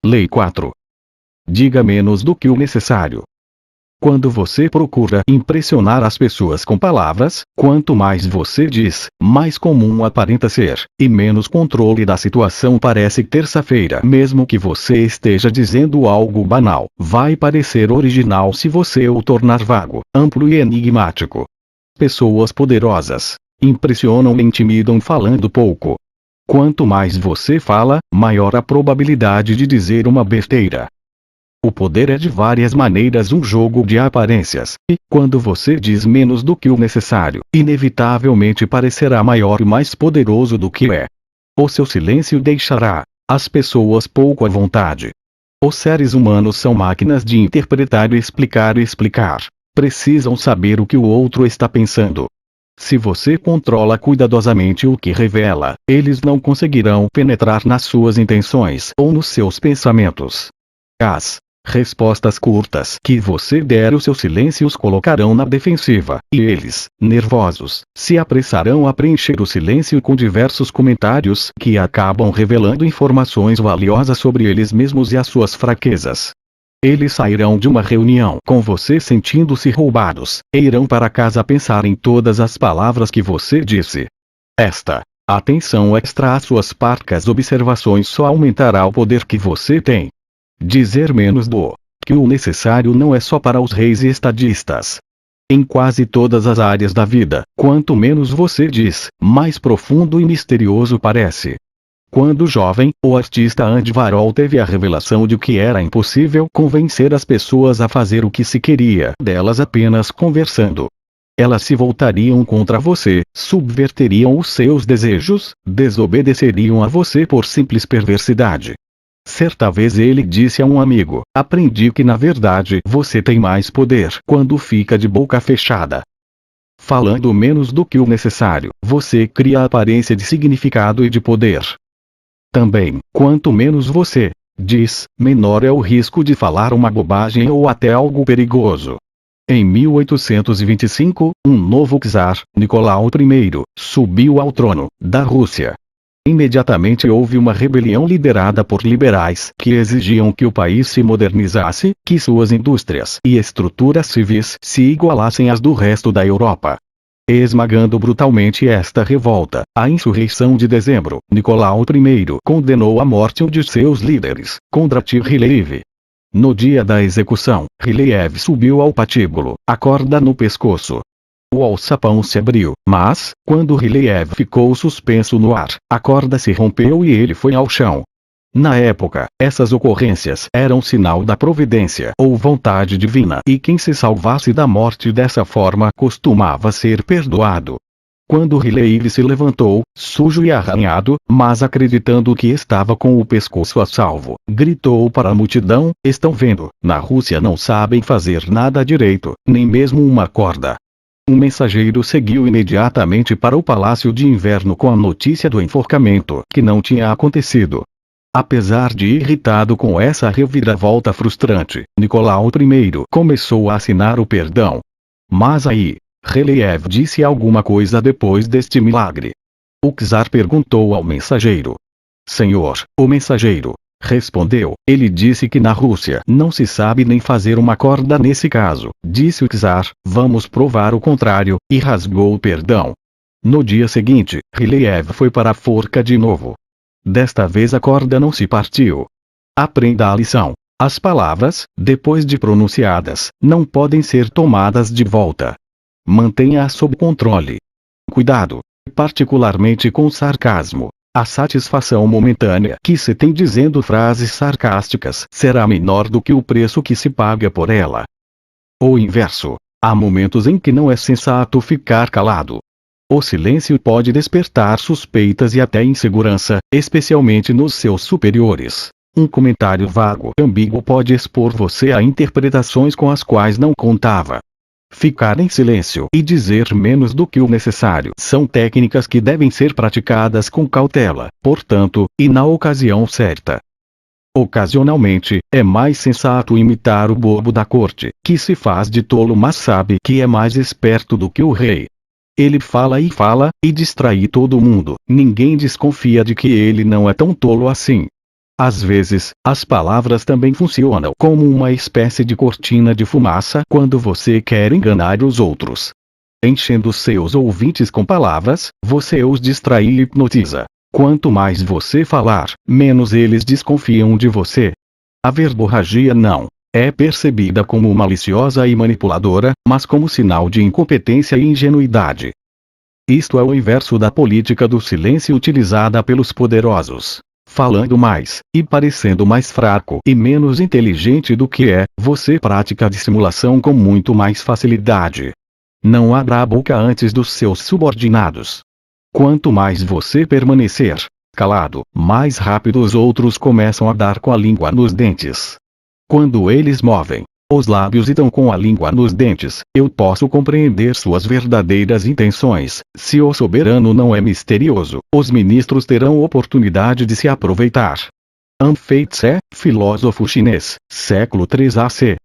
Lei 4. Diga menos do que o necessário. Quando você procura impressionar as pessoas com palavras, quanto mais você diz, mais comum aparenta ser, e menos controle da situação parece. Terça-feira, mesmo que você esteja dizendo algo banal, vai parecer original se você o tornar vago, amplo e enigmático. Pessoas poderosas impressionam e intimidam falando pouco. Quanto mais você fala, maior a probabilidade de dizer uma besteira. O poder é de várias maneiras um jogo de aparências, e, quando você diz menos do que o necessário, inevitavelmente parecerá maior e mais poderoso do que é. O seu silêncio deixará as pessoas pouco à vontade. Os seres humanos são máquinas de interpretar e explicar. Precisam saber o que o outro está pensando. Se você controla cuidadosamente o que revela, eles não conseguirão penetrar nas suas intenções ou nos seus pensamentos. As respostas curtas que você der, os seus silêncios colocarão na defensiva, e eles, nervosos, se apressarão a preencher o silêncio com diversos comentários que acabam revelando informações valiosas sobre eles mesmos e as suas fraquezas. Eles sairão de uma reunião com você sentindo-se roubados, e irão para casa pensar em todas as palavras que você disse. Esta atenção extra às suas parcas observações só aumentará o poder que você tem. Dizer menos do que o necessário não é só para os reis e estadistas. Em quase todas as áreas da vida, quanto menos você diz, mais profundo e misterioso parece. Quando jovem, o artista Andy Warhol teve a revelação de que era impossível convencer as pessoas a fazer o que se queria delas apenas conversando. Elas se voltariam contra você, subverteriam os seus desejos, desobedeceriam a você por simples perversidade. Certa vez ele disse a um amigo: aprendi que na verdade você tem mais poder quando fica de boca fechada. Falando menos do que o necessário, você cria a aparência de significado e de poder. Também, quanto menos você diz, menor é o risco de falar uma bobagem ou até algo perigoso. Em 1825, um novo czar, Nicolau I, subiu ao trono da Rússia. Imediatamente houve uma rebelião liderada por liberais que exigiam que o país se modernizasse, que suas indústrias e estruturas civis se igualassem às do resto da Europa. Esmagando brutalmente esta revolta, a insurreição de dezembro, Nicolau I condenou à morte um de seus líderes, Kondratiev Ryleyev. No dia da execução, Ryleyev subiu ao patíbulo, a corda no pescoço. O alçapão se abriu, mas, quando Ryleyev ficou suspenso no ar, a corda se rompeu e ele foi ao chão. Na época, essas ocorrências eram sinal da providência ou vontade divina, e quem se salvasse da morte dessa forma costumava ser perdoado. Quando Ryleyev se levantou, sujo e arranhado, mas acreditando que estava com o pescoço a salvo, gritou para a multidão: estão vendo, na Rússia não sabem fazer nada direito, nem mesmo uma corda. Um mensageiro seguiu imediatamente para o Palácio de Inverno com a notícia do enforcamento, que não tinha acontecido. Apesar de irritado com essa reviravolta frustrante, Nicolau I começou a assinar o perdão. Mas aí, Ryleyev disse alguma coisa depois deste milagre. O czar perguntou ao mensageiro. Senhor, o mensageiro respondeu, ele disse que na Rússia não se sabe nem fazer uma corda nesse caso. Disse o czar, vamos provar o contrário, e rasgou o perdão. No dia seguinte, Ryleyev foi para a forca de novo. Desta vez a corda não se partiu. Aprenda a lição. As palavras, depois de pronunciadas, não podem ser tomadas de volta. Mantenha-as sob controle. Cuidado, particularmente com sarcasmo. A satisfação momentânea que se tem dizendo frases sarcásticas será menor do que o preço que se paga por ela. O inverso. Há momentos em que não é sensato ficar calado. O silêncio pode despertar suspeitas e até insegurança, especialmente nos seus superiores. Um comentário vago e ambíguo pode expor você a interpretações com as quais não contava. Ficar em silêncio e dizer menos do que o necessário são técnicas que devem ser praticadas com cautela, portanto, e na ocasião certa. Ocasionalmente, é mais sensato imitar o bobo da corte, que se faz de tolo mas sabe que é mais esperto do que o rei. Ele fala e distrai todo mundo, ninguém desconfia de que ele não é tão tolo assim. Às vezes, as palavras também funcionam como uma espécie de cortina de fumaça quando você quer enganar os outros. Enchendo seus ouvintes com palavras, você os distrai e hipnotiza. Quanto mais você falar, menos eles desconfiam de você. A verborragia não é percebida como maliciosa e manipuladora, mas como sinal de incompetência e ingenuidade. Isto é o inverso da política do silêncio utilizada pelos poderosos. Falando mais, e parecendo mais fraco e menos inteligente do que é, você pratica a dissimulação com muito mais facilidade. Não abra a boca antes dos seus subordinados. Quanto mais você permanecer calado, mais rápido os outros começam a dar com a língua nos dentes. Quando eles movem os lábios e dão com a língua nos dentes, eu posso compreender suas verdadeiras intenções. Se o soberano não é misterioso, os ministros terão oportunidade de se aproveitar. An Fei Tse, filósofo chinês, século III AC.